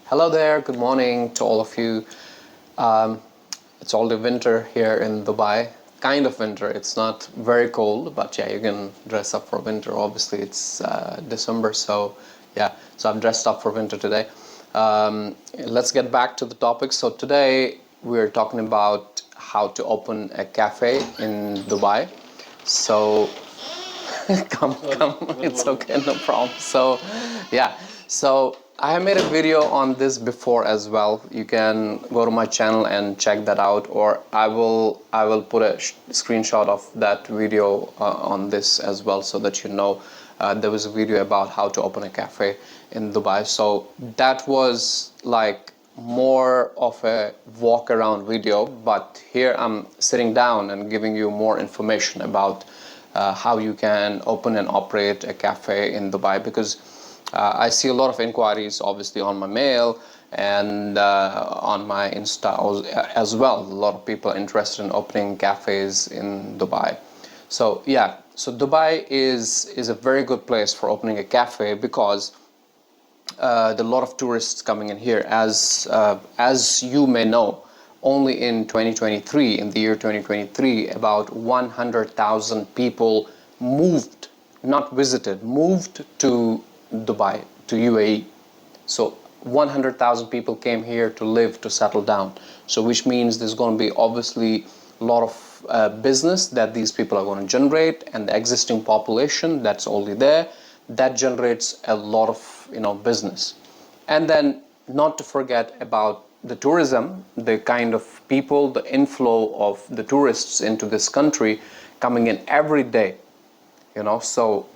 Hello there, good morning to all of you. Um, it's already winter here in Dubai. Kind of winter, it's not very cold, but yeah, you can dress up for winter. Obviously, it's December, so yeah, so I'm dressed up for winter today. Let's get back to the topic. So today we're talking about how to open a cafe in Dubai. So come, it's okay, no problem. So yeah, so I have made a video on this before as well. You can go to my channel and check that out, or I will put a screenshot of that video on this as well, so that you know there was a video about how to open a cafe in Dubai. So that was like more of a walk around video, but here I'm sitting down and giving you more information about how you can open and operate a cafe in Dubai, because I see a lot of inquiries obviously on my mail and on my Insta as well. A lot of people are interested in opening cafes in Dubai. So yeah, so Dubai is a very good place for opening a cafe, because there are a lot of tourists coming in here. As you may know, only in 2023, in the year 2023, about 100,000 people moved, not visited, moved to Dubai, to UAE. So 100,000 people came here to live, to settle down. So which means there's going to be obviously a lot of business that these people are going to generate, and the existing population that's already there, that generates a lot of business. And then not to forget about the tourism, the kind of people, the inflow of the tourists into this country coming in every day. So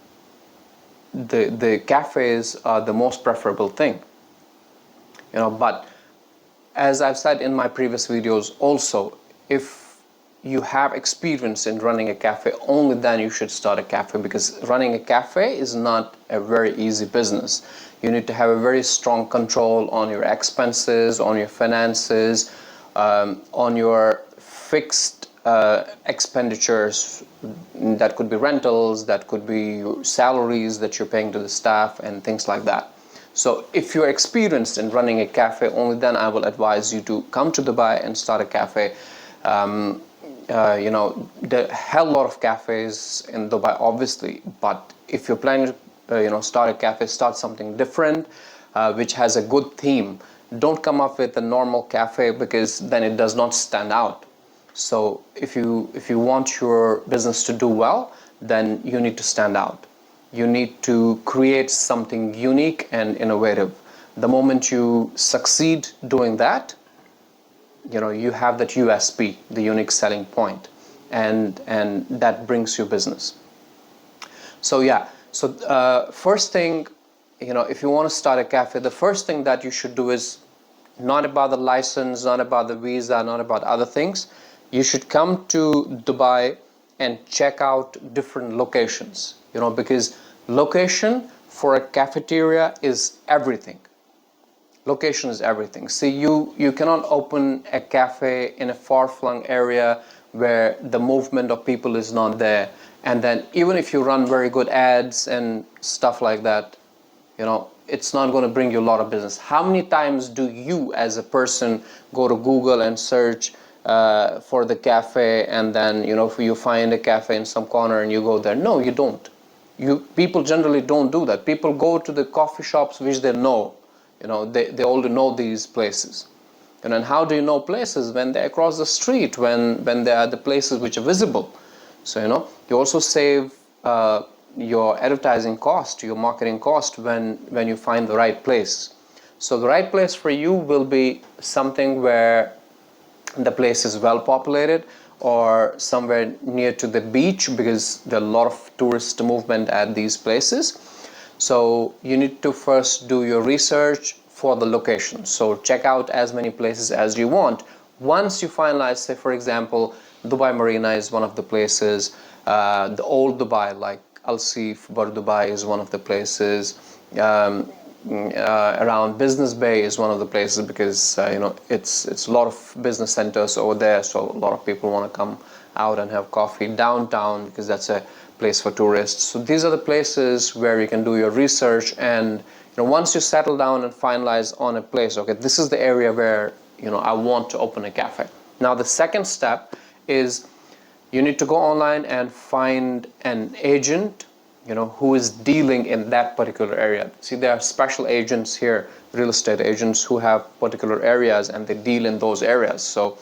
the cafes are the most preferable thing. But as I've said in my previous videos also, if you have experience in running a cafe, only then you should start a cafe, because running a cafe is not a very easy business. You need to have a very strong control on your expenses, on your finances, on your fixed expenditures. That could be rentals, that could be salaries that you're paying to the staff, and things like that. So if you're experienced in running a cafe, only then I will advise you to come to Dubai and start a cafe. There are a hell lot of cafes in Dubai, obviously, but if you're planning to start a cafe, start something different, which has a good theme. Don't come up with a normal cafe, because then it does not stand out. So if you want your business to do well, then you need to stand out. You need to create something unique and innovative. The moment you succeed doing that, you have that USP, the unique selling point, and that brings you business. So yeah, so first thing, if you want to start a cafe, the first thing that you should do is not about the license, not about the visa, not about other things. You should come to Dubai and check out different locations, because location for a cafeteria is everything. Location is everything. See, you cannot open a cafe in a far-flung area where the movement of people is not there, and then even if you run very good ads and stuff like that, it's not going to bring you a lot of business. How many times do you as a person go to Google and search for the cafe, and then you find a cafe in some corner and you go there? No, you don't. People generally don't do that. People go to the coffee shops which they know. They already know these places. And how do you know places? When they're across the street, when they are the places which are visible. So you also save your advertising cost, your marketing cost, when you find the right place. So the right place for you will be something where the place is well populated, or somewhere near to the beach, because there are a lot of tourist movement at these places. So you need to first do your research for the location. So check out as many places as you want. Once you finalize, say for example, Dubai Marina is one of the places, the old Dubai, like Al Sif, Bar Dubai is one of the places, around Business Bay is one of the places, because it's a lot of business centers over there, so a lot of people want to come out and have coffee. Downtown, because that's a place for tourists. So these are the places where you can do your research and once you settle down and finalize on a place, okay, this is the area where I want to open a cafe. Now the second step is you need to go online and find an agent who is dealing in that particular area. See, there are special agents here, real estate agents, who have particular areas and they deal in those areas. So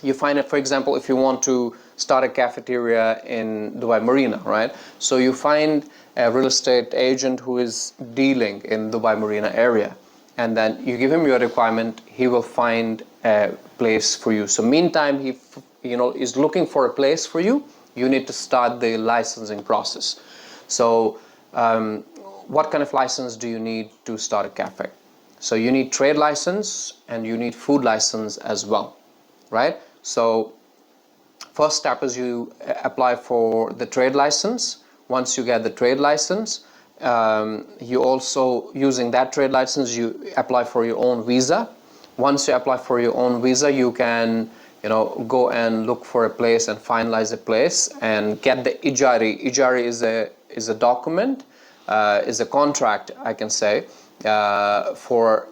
you find it, for example, if you want to start a cafeteria in Dubai Marina, right? So you find a real estate agent who is dealing in Dubai Marina area, and then you give him your requirement, he will find a place for you. So meantime, he is looking for a place for you. You need to start the licensing process. So what kind of license do you need to start a cafe? So you need trade license and you need food license as well, right? So first step is you apply for the trade license. Once you get the trade license, you also, using that trade license, you apply for your own visa. Once you apply for your own visa, you can go and look for a place and finalize a place and get the ijari. Ijari is a document, is a contract, I can say, for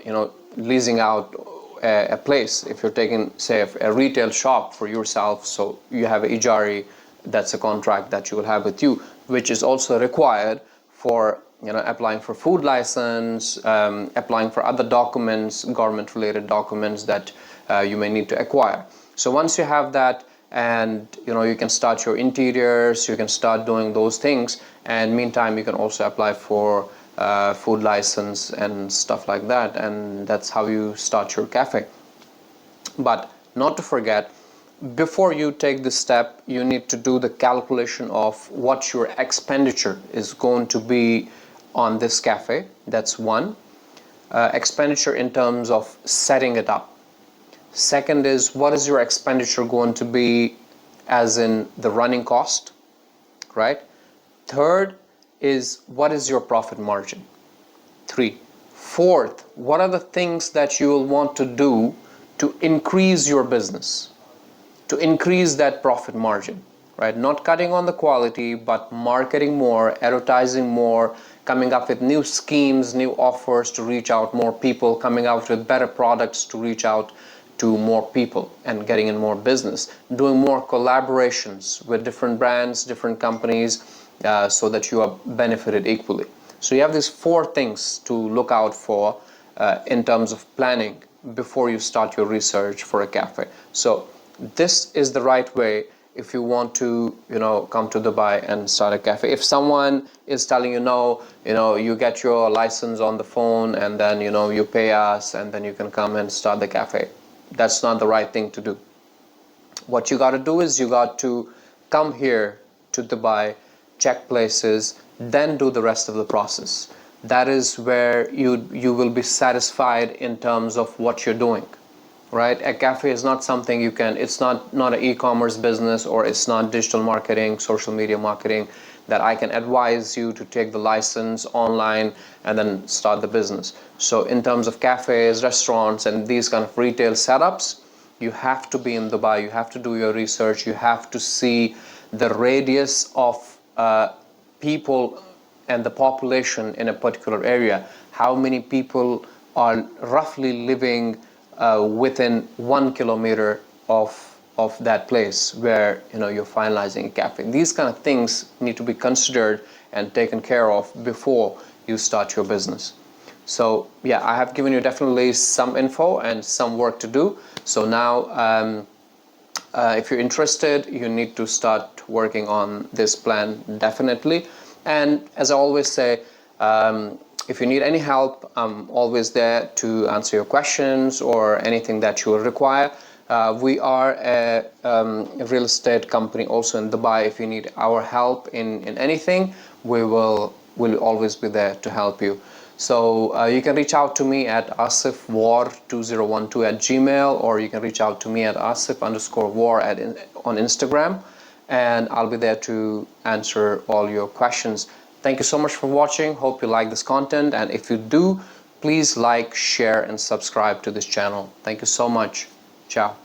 leasing out a place. If you're taking, say, a retail shop for yourself, so you have a ijari, that's a contract that you will have with you, which is also required for applying for food license, applying for other documents, government related documents that you may need to acquire. So once you have that, and you can start your interiors, you can start doing those things, and meantime you can also apply for food license and stuff like that, and that's how you start your cafe. But not to forget, before you take this step, you need to do the calculation of what your expenditure is going to be on this cafe. That's one. Expenditure in terms of setting it up. Second is, what is your expenditure going to be as in the running cost, right? Third is, what is your profit margin? 3. Fourth, what are the things that you will want to do to increase your business, to increase that profit margin, right? Not cutting on the quality, but marketing more, advertising more, coming up with new schemes, new offers to reach out more people, coming out with better products to reach out to more people and getting in more business, doing more collaborations with different brands, different companies, so that you are benefited equally. So you have these 4 things to look out for in terms of planning before you start your research for a cafe. So this is the right way if you want to come to Dubai and start a cafe. If someone is telling you no, you get your license on the phone and then you pay us and then you can come and start the cafe, that's not the right thing to do. What you got to do is you got to come here to Dubai, check places, then do the rest of the process. That is where you will be satisfied in terms of what you're doing, right? A cafe is not something you can, it's not an e-commerce business, or it's not digital marketing, social media marketing, that I can advise you to take the license online and then start the business. So in terms of cafes, restaurants, and these kind of retail setups, you have to be in Dubai, you have to do your research, you have to see the radius of people and the population in a particular area. How many people are roughly living within 1 kilometer of that place where you're finalizing a cafe. These kind of things need to be considered and taken care of before you start your business. So yeah, I have given you definitely some info and some work to do. So now if you're interested, you need to start working on this plan definitely. And as I always say, if you need any help, I'm always there to answer your questions or anything that you will require. We are a real estate company also in Dubai. If you need our help in anything, we'll always be there to help you. So you can reach out to me at asifwar2012@gmail, or you can reach out to me at asif_war on Instagram, and I'll be there to answer all your questions. Thank you so much for watching. Hope you like this content, and if you do, please like, share, and subscribe to this channel. Thank you so much. Ciao.